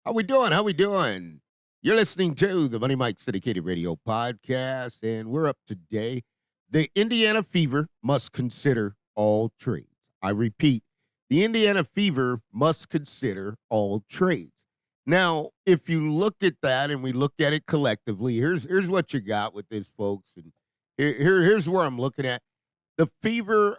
How we doing? How we doing? You're listening to the Money Mike Syndicated Radio Podcast, and we're up today. The Indiana Fever must consider all trades. I repeat, the Indiana Fever must consider all trades. Now, if you look at that and we look at it collectively, here's what you got with this, folks, and here's where I'm looking at. The Fever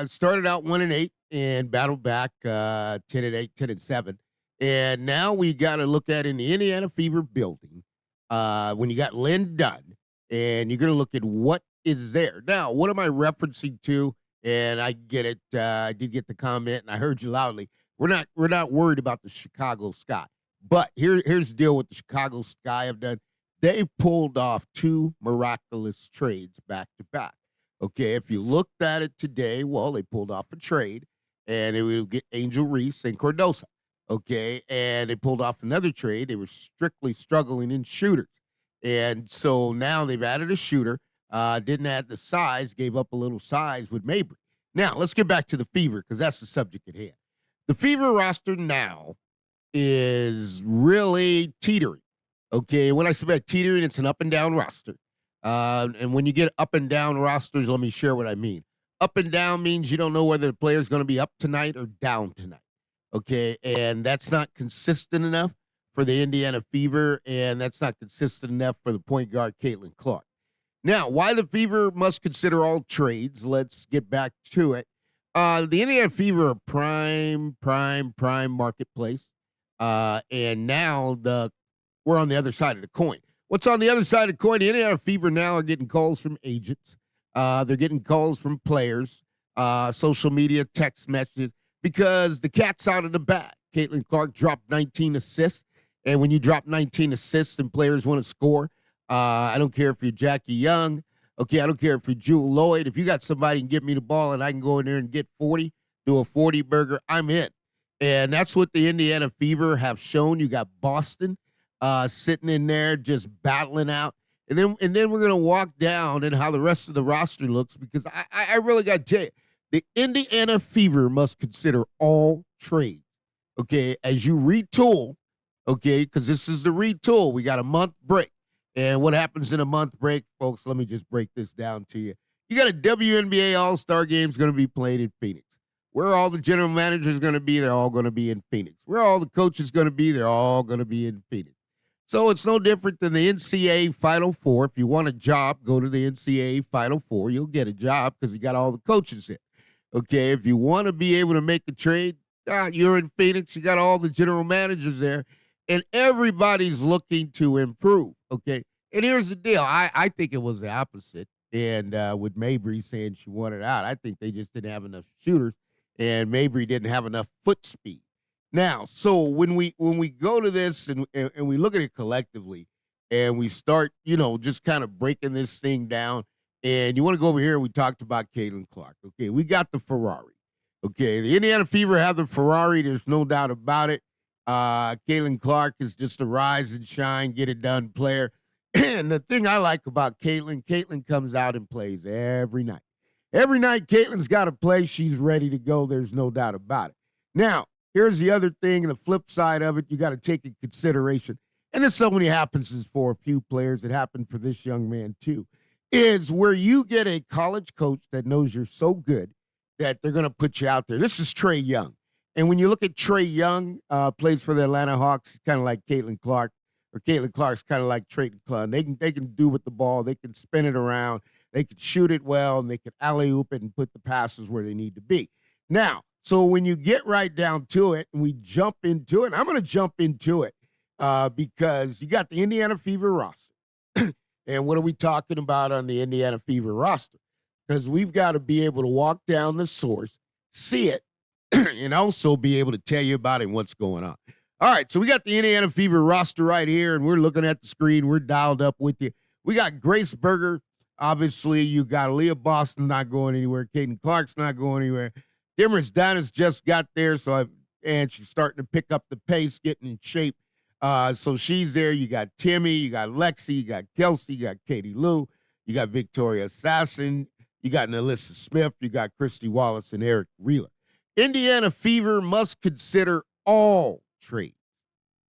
started out 1-8 and battled back 10-8, 10-7. And now we got to look at in the Indiana Fever building when you got Lynn Dunn, and you're going to look at what is there. Now, what am I referencing to? And I get it. I did get the comment, and I heard you loudly. We're not worried about the Chicago Sky, but here's the deal with the Chicago Sky have done. They pulled off two miraculous trades back to back. Okay, if you looked at it today, well, they pulled off a trade, and it would get Angel Reese and Cardoso. Okay, and they pulled off another trade. They were strictly struggling in shooters. And so now they've added a shooter, didn't add the size, gave up a little size with Mabry. Now, let's get back to the Fever because that's the subject at hand. The Fever roster now is really teetering. Okay, when I say about teetering, it's an up and down roster. And when you get up and down rosters, let me share what I mean. Up and down means you don't know whether the player's going to be up tonight or down tonight. Okay, and that's not consistent enough for the Indiana Fever, and that's not consistent enough for the point guard, Caitlin Clark. Now, why the Fever must consider all trades, let's get back to it. The Indiana Fever are prime marketplace, and now we're on the other side of the coin. What's on the other side of the coin? The Indiana Fever now are getting calls from agents. They're getting calls from players, social media, text messages, because the cat's out of the bag. Caitlin Clark dropped 19 assists, and when you drop 19 assists and players want to score, I don't care if you're Jackie Young, okay, I don't care if you're Jewel Lloyd. If you got somebody and give me the ball and I can go in there and get 40, do a 40 burger, I'm in. And that's what the Indiana Fever have shown. You got Boston sitting in there just battling out. And then we're going to walk down and how the rest of the roster looks, because I really got to tell you, the Indiana Fever must consider all trades, okay, as you retool, okay, because this is the retool. We got a month break. And what happens in a month break, folks, let me just break this down to you. You got a WNBA All-Star game's going to be played in Phoenix. Where are all the general managers going to be? They're all going to be in Phoenix. Where are all the coaches going to be? They're all going to be in Phoenix. So it's no different than the NCAA Final Four. If you want a job, go to the NCAA Final Four. You'll get a job because you got all the coaches there. Okay, if you want to be able to make a trade, you're in Phoenix. You got all the general managers there, and everybody's looking to improve. Okay, and here's the deal. I think it was the opposite. And with Mabry saying she wanted out, I think they just didn't have enough shooters, and Mabry didn't have enough foot speed. Now, so when we go to this and we look at it collectively, and we start, just kind of breaking this thing down. And you want to go over here, we talked about Caitlin Clark. Okay, we got the Ferrari. Okay, the Indiana Fever have the Ferrari. There's no doubt about it. Caitlin Clark is just a rise and shine, get it done player. And the thing I like about Caitlin comes out and plays every night. Every night Caitlin's got to play. She's ready to go. There's no doubt about it. Now, here's the other thing, and the flip side of it, you got to take in consideration. And this only happens for a few players. It happened for this young man, too. Is where you get a college coach that knows you're so good that they're going to put you out there. This is Trey Young. And when you look at Trey Young, plays for the Atlanta Hawks, kind of like Caitlin Clark, or Caitlin Clark's kind of like Trey Clark. They can do with the ball. They can spin it around. They can shoot it well, and they can alley-oop it and put the passes where they need to be. Now, so when you get right down to it and we jump into it, I'm going to jump into it because you got the Indiana Fever roster. And what are we talking about on the Indiana Fever roster? Because we've got to be able to walk down the source, see it, and also be able to tell you about it and what's going on. All right, so we got the Indiana Fever roster right here, and we're looking at the screen. We're dialed up with you. We got Grace Berger. Obviously, you got Aaliyah Boston not going anywhere. Caden Clark's not going anywhere. Dimmer's Dennis just got there, and she's starting to pick up the pace, getting in shape. So she's there. You got Timmy, you got Lexi, you got Kelsey, you got Katie Lou, you got Victoria Assassin, you got Alyssa Smith, you got Christy Wallace and Eric Wheeler. Indiana Fever must consider all trades.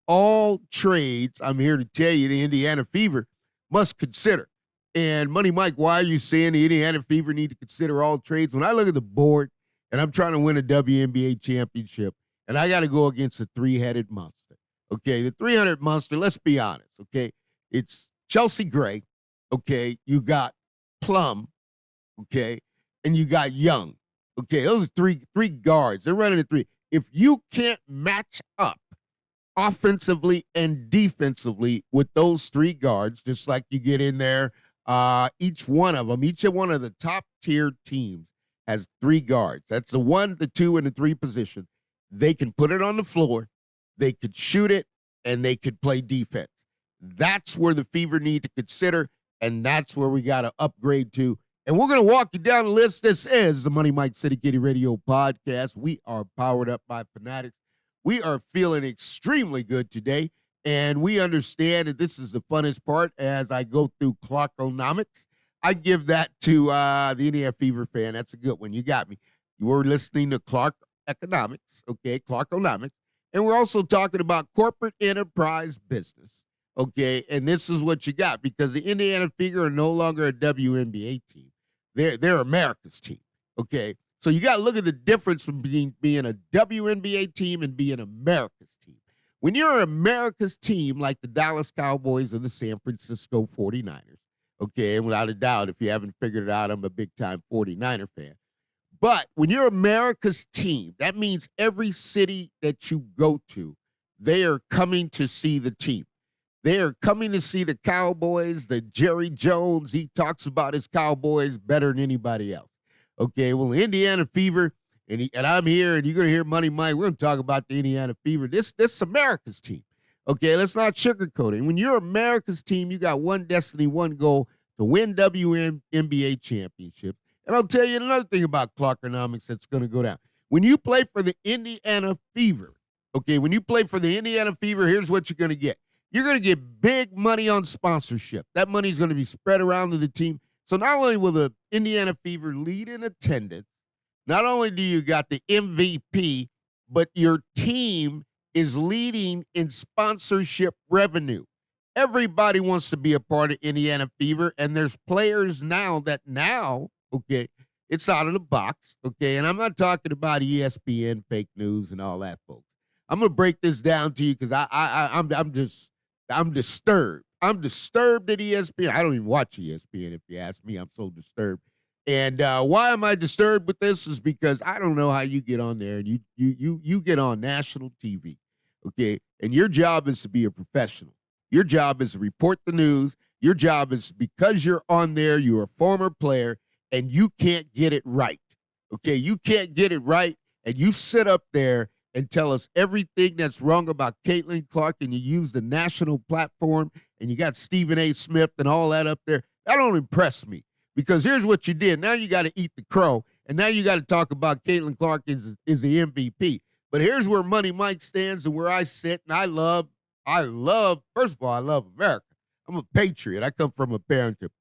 all trades, I'm here to tell you, the Indiana Fever must consider. And Money Mike, why are you saying the Indiana Fever need to consider all trades? When I look at the board and I'm trying to win a WNBA championship and I got to go against a three-headed monster. Okay, the 300 monster, let's be honest, okay? It's Chelsea Gray, okay? You got Plum, okay? And you got Young. Okay, those are three guards. They're running a three. If you can't match up offensively and defensively with those three guards, just like you get in there, each one of the top tier teams has three guards. That's the 1, the 2, and the 3 position. They can put it on the floor, they could shoot it, and they could play defense. That's where the Fever need to consider, and that's where we got to upgrade to. And we're going to walk you down the list. This is the Money Mike City Kitty Radio Podcast. We are powered up by Fanatics. We are feeling extremely good today, and we understand that this is the funnest part as I go through Clarkonomics. I give that to the Indiana Fever fan. That's a good one. You got me. You were listening to Clark Economics, okay, Clarkonomics, and we're also talking about corporate enterprise business, okay, and this is what you got because the Indiana Fever are no longer a WNBA team. They're America's team, okay? So you got to look at the difference from being a WNBA team and being America's team. When you're America's team, like the Dallas Cowboys or the San Francisco 49ers, okay, and without a doubt, if you haven't figured it out, I'm a big-time 49er fan. But when you're America's team, that means every city that you go to, they are coming to see the team. They are coming to see the Cowboys, the Jerry Jones. He talks about his Cowboys better than anybody else. Okay, well, Indiana Fever, and I'm here, and you're going to hear Money Mike. We're going to talk about the Indiana Fever. This America's team. Okay, let's not sugarcoat it. When you're America's team, you got one destiny, one goal, to win WNBA championships. And I'll tell you another thing about Clarkonomics that's going to go down. When you play for the Indiana Fever, okay, when you play for the Indiana Fever, here's what you're going to get. You're going to get big money on sponsorship. That money is going to be spread around to the team. So not only will the Indiana Fever lead in attendance, not only do you got the MVP, but your team is leading in sponsorship revenue. Everybody wants to be a part of Indiana Fever, and there's players now, okay, it's out of the box, okay, and I'm not talking about ESPN, fake news, and all that, folks. I'm going to break this down to you because I'm disturbed. I'm disturbed at ESPN. I don't even watch ESPN, if you ask me. I'm so disturbed. And why am I disturbed with this is because I don't know how you get on there and you get on national TV, okay, and your job is to be a professional. Your job is to report the news. Your job is because you're on there, you're a former player, and you can't get it right, okay? You can't get it right, and you sit up there and tell us everything that's wrong about Caitlin and you use the national platform, and you got Stephen A. Smith and all that up there. That don't impress me because here's what you did. Now you got to eat the crow, and now you got to talk about Caitlin Clark is the MVP. But here's where Money Mike stands and where I sit, and I love, first of all, I love America. I'm a patriot. I come from a parent of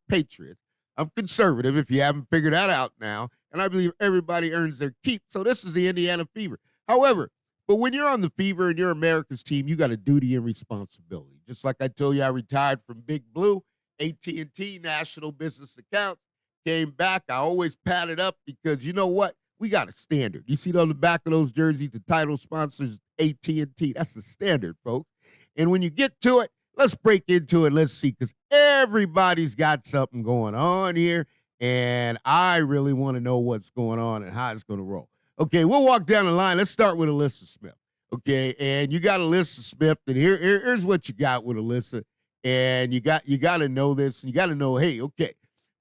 patriots. I'm conservative, if you haven't figured that out now, and I believe everybody earns their keep. So this is the Indiana Fever. However, but when you're on the Fever and you're America's team, you got a duty and responsibility. Just like I told you, I retired from Big Blue, AT&T, National Business Accounts, came back. I always pat it up because you know what? We got a standard. You see on the back of those jerseys, the title sponsors, AT&T. That's the standard, folks. And when you get to it, let's break into it. Let's see, because everybody's got something going on here, and I really want to know what's going on and how it's going to roll. Okay, we'll walk down the line. Let's start with Alyssa Smith. Okay, and you got Alyssa Smith, and here's what you got with Alyssa, and you got to know this, and you got to know, hey, okay,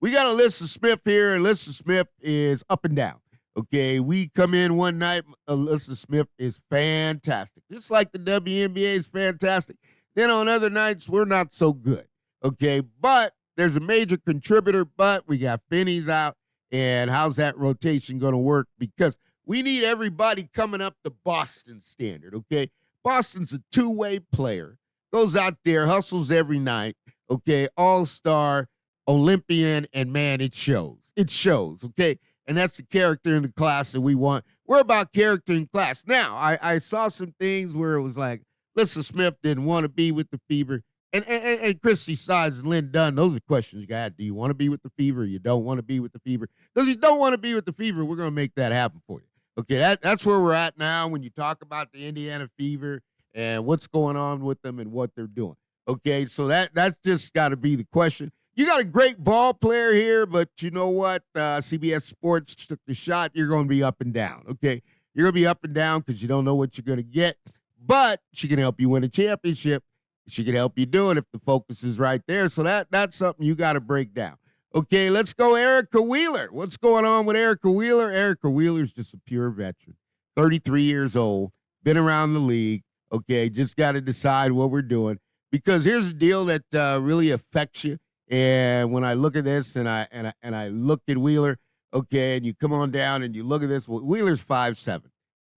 we got Alyssa Smith here. Alyssa Smith is up and down. Okay, we come in one night, Alyssa Smith is fantastic, just like the WNBA is fantastic. Then on other nights, we're not so good. Okay, but there's a major contributor, but we got Finney's out, and how's that rotation going to work? Because we need everybody coming up to Boston standard, okay? Boston's a two-way player, goes out there, hustles every night, okay? All-star, Olympian, and man, it shows. It shows, okay? And that's the character in the class that we want. We're about character in class. Now, I saw some things where it was like, Alyssa Smith didn't want to be with the Fever. And Christy Sides and Lynn Dunn, those are questions you got. Do you want to be with the Fever? Or you don't want to be with the Fever? Because you don't want to be with the Fever, we're going to make that happen for you. Okay, that's where we're at now when you talk about the Indiana Fever and what's going on with them and what they're doing. Okay, so that's just got to be the question. You got a great ball player here, but you know what? CBS Sports took the shot. You're going to be up and down. Okay, you're going to be up and down because you don't know what you're going to get. But she can help you win a championship. She can help you do it if the focus is right there. So that's something you got to break down. Okay, let's go Erica Wheeler. What's going on with Erica Wheeler? Erica Wheeler's just a pure veteran, 33 years old, been around the league. Okay, just got to decide what we're doing. Because here's a deal that really affects you. And when I look at this and I look at Wheeler, okay, and you come on down and you look at this, well, Wheeler's 5'7".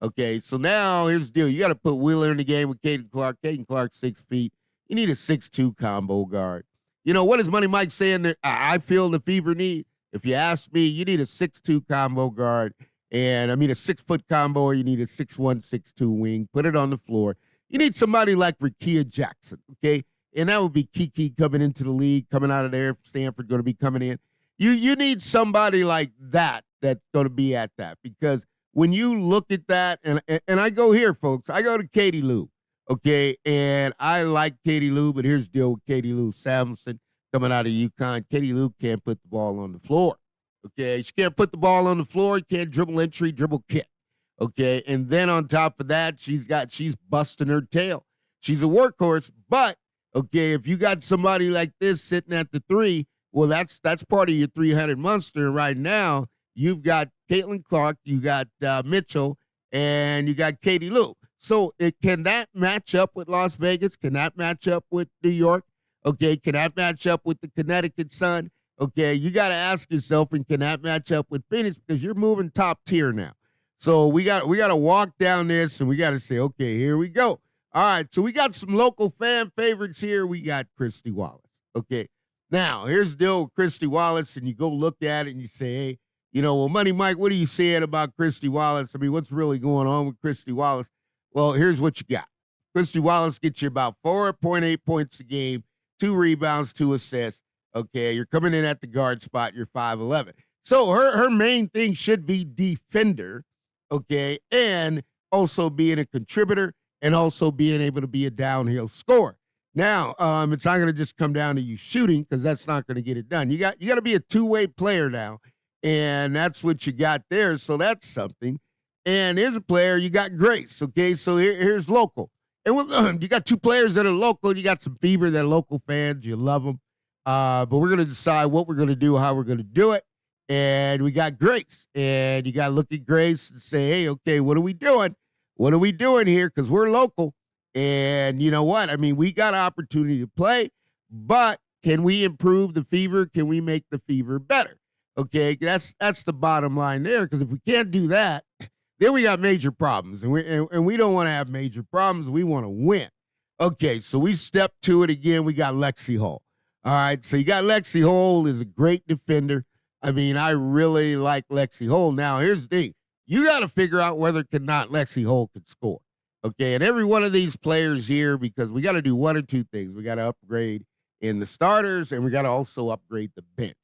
Okay, so now here's the deal. You got to put Wheeler in the game with Caden Clark. Caden Clark, 6 feet. You need a 6'2" combo guard. You know, what is Money Mike saying that I feel the Fever need? If you ask me, you need a 6'2" combo guard. And I mean a 6-foot combo, or you need a 6'1", 6'2" wing. Put it on the floor. You need somebody like Rakia Jackson, okay? And that would be Kiki coming into the league, coming out of there. Stanford going to be coming in. You need somebody like that that's going to be at that, because when you look at that, and I go here, folks, I go to Katie Lou, okay, and I like Katie Lou, but here's the deal with Katie Lou Samuelson coming out of UConn. Katie Lou can't put the ball on the floor, okay? She can't put the ball on the floor. Can't dribble entry, dribble kick, okay? And then on top of that, she's busting her tail. She's a workhorse, but, okay, if you got somebody like this sitting at the 3, well, that's part of your 300 monster right now. You've got Caitlin Clark, you got Mitchell, and you got Katie Lou. So can that match up with Las Vegas? Can that match up with New York? Okay, can that match up with the Connecticut Sun? Okay, you got to ask yourself, and can that match up with Phoenix? Because you're moving top tier now. So we got to walk down this, and we got to say, okay, here we go. All right, so we got some local fan favorites here. We got Christy Wallace. Okay, now here's the deal with Christy Wallace, and you go look at it and you say, hey, you know, well, Money Mike, what are you saying about Christy Wallace? I mean, what's really going on with Christy Wallace? Well, here's what you got. Christy Wallace gets you about 4.8 points a game, 2 rebounds, 2 assists. Okay, you're coming in at the guard spot. You're 5'11". So her main thing should be defender, okay, and also being a contributor and also being able to be a downhill scorer. Now, it's not going to just come down to you shooting, because that's not going to get it done. You got to be a two-way player now. And that's what you got there. So that's something. And here's a player. You got Grace. Okay, so here's local. And you got 2 players that are local. You got some Fever that are local fans. You love them. But we're going to decide what we're going to do, how we're going to do it. And we got Grace. And you got to look at Grace and say, hey, okay, what are we doing? What are we doing here? Because we're local. And you know what? I mean, we got an opportunity to play. But can we improve the Fever? Can we make the Fever better? Okay, that's the bottom line there, because if we can't do that, then we got major problems, and we don't want to have major problems. We want to win. Okay, so we step to it again. We got Lexi Hall. All right, so you got Lexi Hall is a great defender. I mean, I really like Lexi Hall. Now, here's the thing. You got to figure out whether or not Lexi Hall could score. Okay, and every one of these players here, because we got to do one or two things. We got to upgrade in the starters, and we got to also upgrade the bench.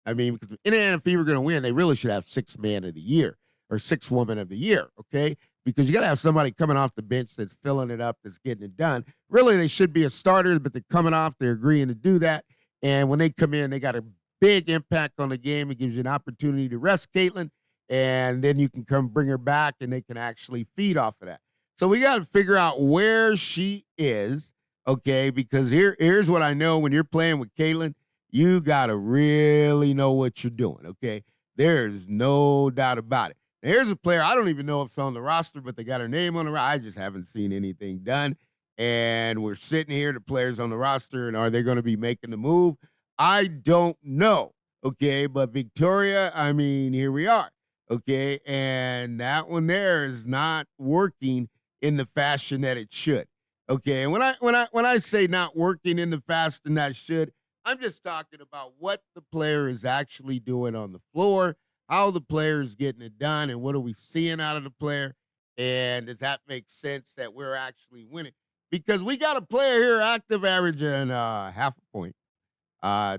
I mean, because Indiana Fever going to win, they really should have 6 man of the year or 6 woman of the year, okay? Because you got to have somebody coming off the bench that's filling it up, that's getting it done. Really, they should be a starter, but they're coming off. They're agreeing to do that. And when they come in, they got a big impact on the game. It gives you an opportunity to rest Caitlin, and then you can come bring her back, and they can actually feed off of that. So we got to figure out where she is, okay? Because here's what I know. When you're playing with Caitlin, you got to really know what you're doing, okay? There's no doubt about it. Now, here's a player, I don't even know if it's on the roster, but they got her name on the roster. I just haven't seen anything done. And we're sitting here, the players on the roster, and are they going to be making the move? I don't know, okay? But Victoria, I mean, here we are, okay? And that one there is not working in the fashion that it should, okay? And when I say not working in the fashion that should, I'm just talking about what the player is actually doing on the floor, how the player is getting it done, and what are we seeing out of the player, and does that make sense that we're actually winning? because we got a player here active averaging half a point, uh,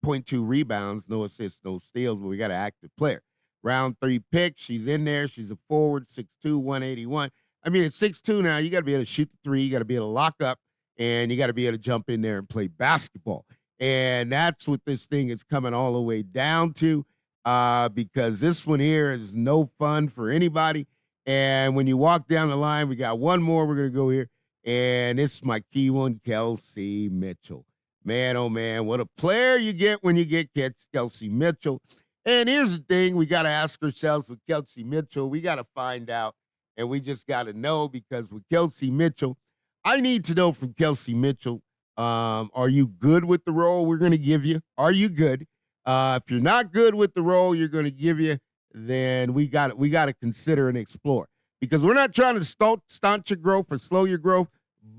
point 0.2 rebounds, no assists, no steals, but we got an active player. Round 3 pick, she's in there. She's a forward, 6'2", 181. I mean, at 6'2" now, you got to be able to shoot the three. You got to be able to lock up, and you got to be able to jump in there and play basketball. And that's what this thing is coming all the way down to, because this one here is no fun for anybody. And when you walk down the line, we got one more we're going to go here, and this is my key one, Kelsey Mitchell. Man, oh man, what a player you get when you get Kelsey Mitchell. And here's the thing, we got to ask ourselves with Kelsey Mitchell, we got to find out, and we just got to know, because with Kelsey Mitchell, I need to know from Kelsey Mitchell, are you good with the role we're going to give you? Are you good? If you're not good with the role you're going to give you, then we got to consider and explore, because we're not trying to staunch your growth or slow your growth.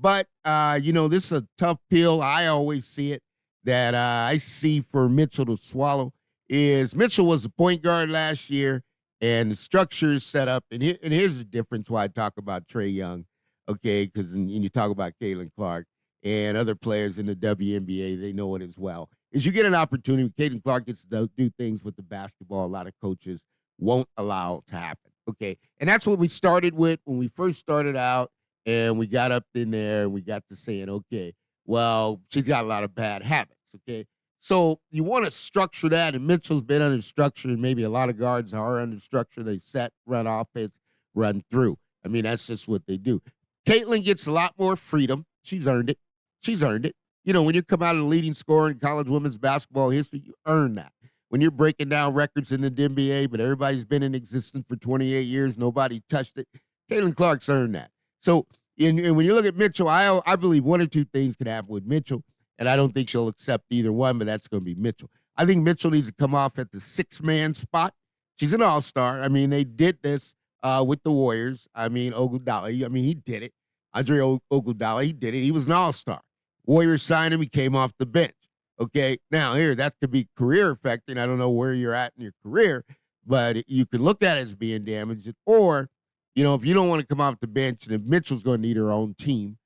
But, this is a tough pill. I always see it that I see for Mitchell to swallow is Mitchell was a point guard last year, and the structure is set up. And here's the difference why I talk about Trae Young, okay, because you talk about Caitlin-Clark and other players in the WNBA, they know it as well, is you get an opportunity. Caitlin-Clark gets to do things with the basketball a lot of coaches won't allow to happen, okay? And that's what we started with when we first started out. And we got up in there and we got to saying, okay, well, she's got a lot of bad habits, okay? So you want to structure that, and Mitchell's been under structure, and maybe a lot of guards are under structure. They set, run offense, run through. I mean, that's just what they do. Caitlin gets a lot more freedom. She's earned it. She's earned it. When you come out of the leading scorer in college women's basketball history, you earn that. When you're breaking down records in the NBA, but everybody's been in existence for 28 years, nobody touched it, Caitlin-Clark's earned that. So, and when you look at Mitchell, I believe one or two things could happen with Mitchell, and I don't think she'll accept either one, but that's going to be Mitchell. I think Mitchell needs to come off at the six-man spot. She's an all-star. I mean, they did this with the Warriors. I mean, Iguodala, he did it. Andre Iguodala, he did it. He was an all-star. Warriors signed him. He came off the bench. Okay, now here, that could be career affecting. I don't know where you're at in your career, but you could look at it as being damaged, or if you don't want to come off the bench, and if Mitchell's going to need her own team,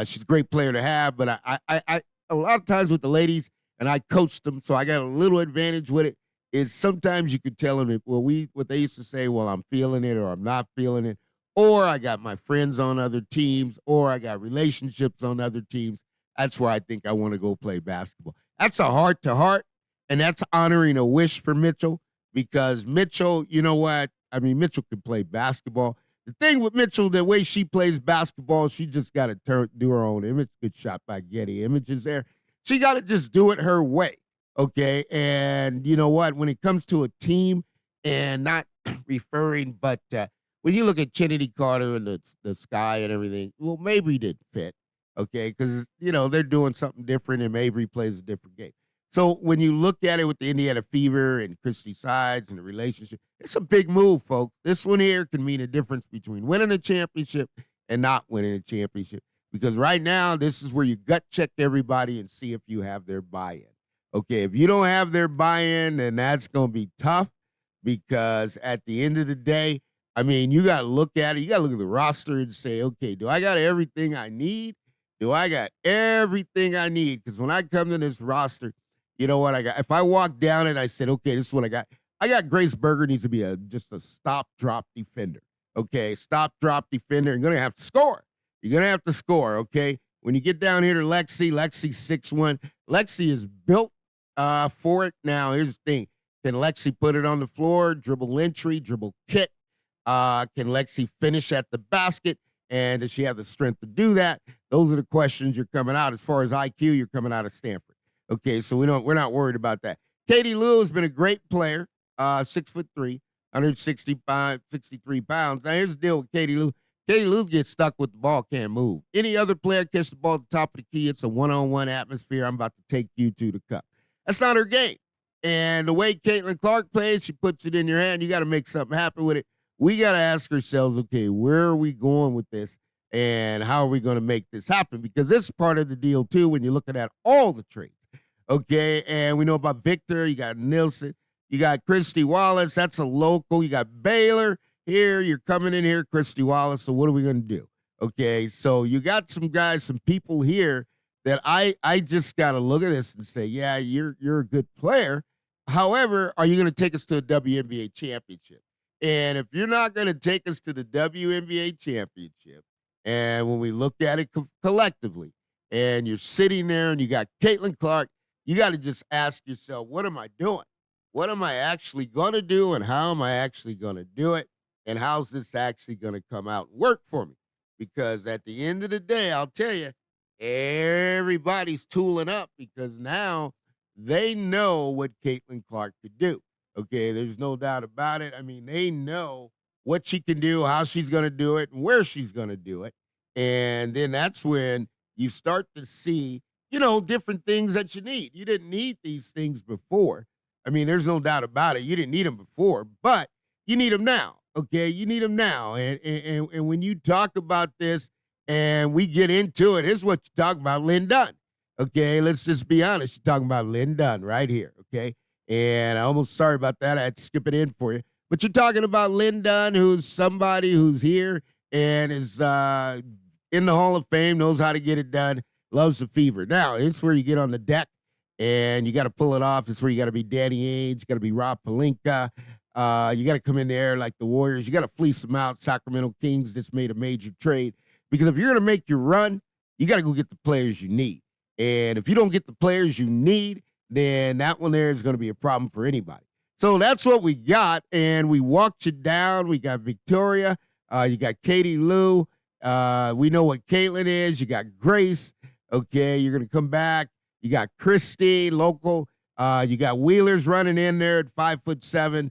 she's a great player to have. But I a lot of times with the ladies, and I coached them, so I got a little advantage with it, is sometimes you could tell them, what they used to say, well, I'm feeling it or I'm not feeling it, or I got my friends on other teams, or I got relationships on other teams. That's where I think I want to go play basketball. That's a heart-to-heart, and that's honoring a wish for Mitchell, because Mitchell, you know what? I mean, Mitchell can play basketball. The thing with Mitchell, the way she plays basketball, she just got to do her own image. Good shot by Getty Images there. She got to just do it her way, okay? And you know what? When it comes to a team, and not referring, but when you look at Trinity Carter and the Sky and everything, well, Mabry didn't fit, okay? Because, they're doing something different, and Mabry plays a different game. So when you look at it with the Indiana Fever and Christy Sides and the relationship, it's a big move, folks. This one here can mean a difference between winning a championship and not winning a championship. Because right now, this is where you gut check everybody and see if you have their buy-in. Okay, if you don't have their buy-in, then that's going to be tough, because at the end of the day, I mean, you got to look at it. You got to look at the roster and say, okay, do I got everything I need? Do I got everything I need? Because when I come to this roster, you know what I got? If I walk down and I said, okay, this is what I got. I got Grace Berger needs to be just a stop-drop defender. Okay, stop-drop defender. You're going to have to score. You're going to have to score, okay? When you get down here to Lexi's 6'1". Lexi is built for it. Now, here's the thing. Can Lexi put it on the floor, dribble entry, dribble kick? Can Lexi finish at the basket? And does she have the strength to do that? Those are the questions you're coming out. As far as IQ, you're coming out of Stanford. Okay, so we're not worried about that. Katie Lou has been a great player, 6'3", 63 pounds. Now, here's the deal with Katie Lou. Katie Lou gets stuck with the ball, can't move. Any other player catch the ball at the top of the key, it's a one-on-one atmosphere. I'm about to take you to the cup. That's not her game. And the way Caitlin-Clark plays, she puts it in your hand. You got to make something happen with it. We got to ask ourselves, okay, where are we going with this? And how are we going to make this happen? Because this is part of the deal, too, when you're looking at all the trades. Okay, and we know about Victor. You got Nilsson. You got Christy Wallace. That's a local. You got Baylor here. You're coming in here, Christy Wallace. So what are we going to do? Okay, so you got some guys, some people here that I just got to look at this and say, yeah, you're a good player. However, are you going to take us to a WNBA championship? And if you're not going to take us to the WNBA championship, and when we look at it collectively, and you're sitting there and you got Caitlin Clark, you got to just ask yourself, what am I doing? What am I actually going to do, and how am I actually going to do it? And how's this actually going to come out and work for me? Because at the end of the day, I'll tell you, everybody's tooling up because now they know what Caitlin Clark could do. Okay, there's no doubt about it. I mean, they know what she can do, how she's going to do it, and where she's going to do it. And then that's when you start to see, different things that you need. You didn't need these things before. I mean, there's no doubt about it. You didn't need them before, but you need them now. Okay, you need them now. And when you talk about this and we get into it, here's what you talk about, Lynn Dunn. Okay, let's just be honest. You're talking about Lynn Dunn right here. Okay, and I almost sorry about that. I had to skip it in for you. But you're talking about Lynn Dunn, who's somebody who's here and is in the Hall of Fame, knows how to get it done, loves the fever. Now, it's where you get on the deck and you got to pull it off. It's where you got to be Danny Ainge, you got to be Rob Pelinka. You got to come in there like the Warriors. You got to fleece them out. Sacramento Kings just made a major trade. Because if you're going to make your run, you got to go get the players you need. And if you don't get the players you need, then that one there is going to be a problem for anybody. So that's what we got. And we walked you down. We got Victoria. You got Katie Lou. We know what Caitlin is. You got Grace. Okay, you're going to come back. You got Christy, local. You got Wheelers running in there at 5'7".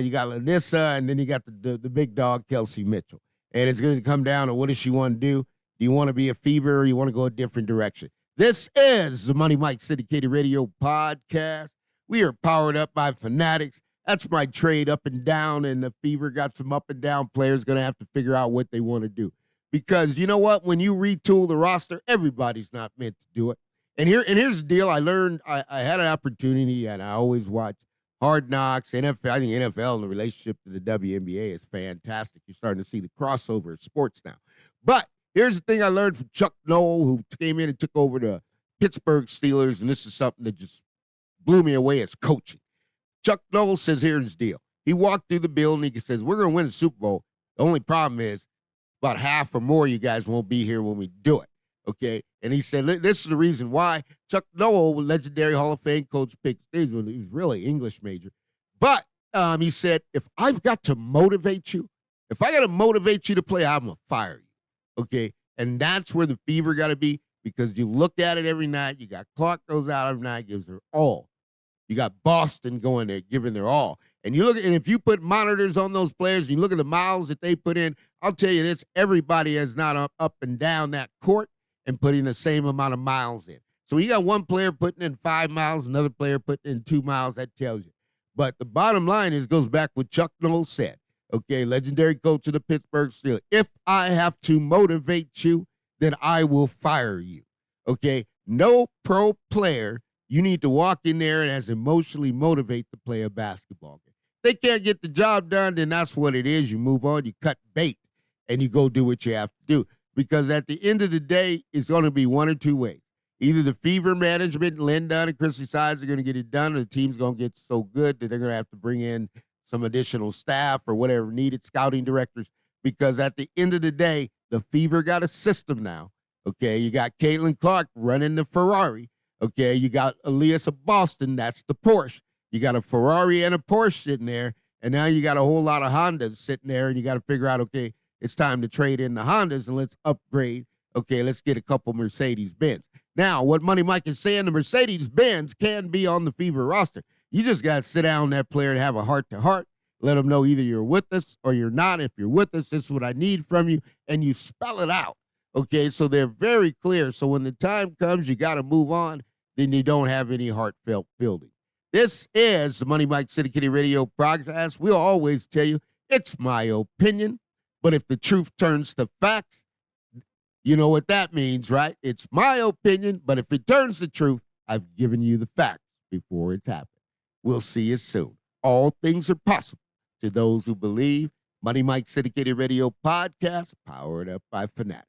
You got Lanissa, and then you got the big dog, Kelsey Mitchell. And it's going to come down to what does she want to do? Do you want to be a fever or you want to go a different direction? This is the Money Mike Syndicated Radio Podcast. We are powered up by Fanatics. That's my trade up and down, and the Fever got some up and down players going to have to figure out what they want to do. Because you know what? When you retool the roster, everybody's not meant to do it. And here's the deal. I learned, I had an opportunity, and I always watch Hard Knocks, NFL. I think NFL and the relationship to the WNBA is fantastic. You're starting to see the crossover of sports now. But here's the thing I learned from Chuck Noll, who came in and took over the Pittsburgh Steelers, and this is something that just blew me away as coaching. Chuck Noll says, here's the deal. He walked through the building. He says, we're going to win the Super Bowl. The only problem is about half or more of you guys won't be here when we do it. Okay, and he said, this is the reason why. Chuck Noll, legendary Hall of Fame coach, picked Steve. He was really English major. But he said, if I've got to motivate you, if I got to motivate you to play, I'm going to fire you. Okay, and that's where the Fever got to be because you look at it every night. You got Clark goes out every night, gives her all. You got Boston going there, giving their all. And you look at, and if you put monitors on those players, you look at the miles that they put in, I'll tell you this, everybody is not up and down that court and putting the same amount of miles in. So you got one player putting in 5 miles, another player putting in 2 miles, that tells you. But the bottom line is, goes back what Chuck Noll said, okay, legendary coach of the Pittsburgh Steelers. If I have to motivate you, then I will fire you, okay? No pro player, you need to walk in there and as emotionally motivate to play a basketball game. They can't get the job done, then that's what it is. You move on, you cut bait, and you go do what you have to do. Because at the end of the day, it's going to be one or two ways. Either the Fever management, Lynn Dunn and Chrissy Sides are going to get it done, or the team's going to get so good that they're going to have to bring in some additional staff or whatever needed, scouting directors. Because at the end of the day, the Fever got a system now. Okay, you got Caitlin Clark running the Ferrari. Okay, you got Elias of Boston, that's the Porsche. You got a Ferrari and a Porsche sitting there, and now you got a whole lot of Hondas sitting there, and you got to figure out, okay, it's time to trade in the Hondas and let's upgrade. Okay, let's get a couple Mercedes-Benz. Now, what Money Mike is saying, the Mercedes-Benz can be on the Fever roster. You just got to sit down with that player and have a heart-to-heart. Let them know either you're with us or you're not. If you're with us, this is what I need from you, and you spell it out. Okay, so they're very clear. So when the time comes, you got to move on, then you don't have any heartfelt feeling. This is the Money Mike Syndicated Radio Podcast. We'll always tell you, it's my opinion. But if the truth turns to facts, you know what that means, right? It's my opinion, but if it turns to truth, I've given you the facts before it's happened. We'll see you soon. All things are possible to those who believe. Money Mike Syndicated Radio Podcast, powered up by Fanatics.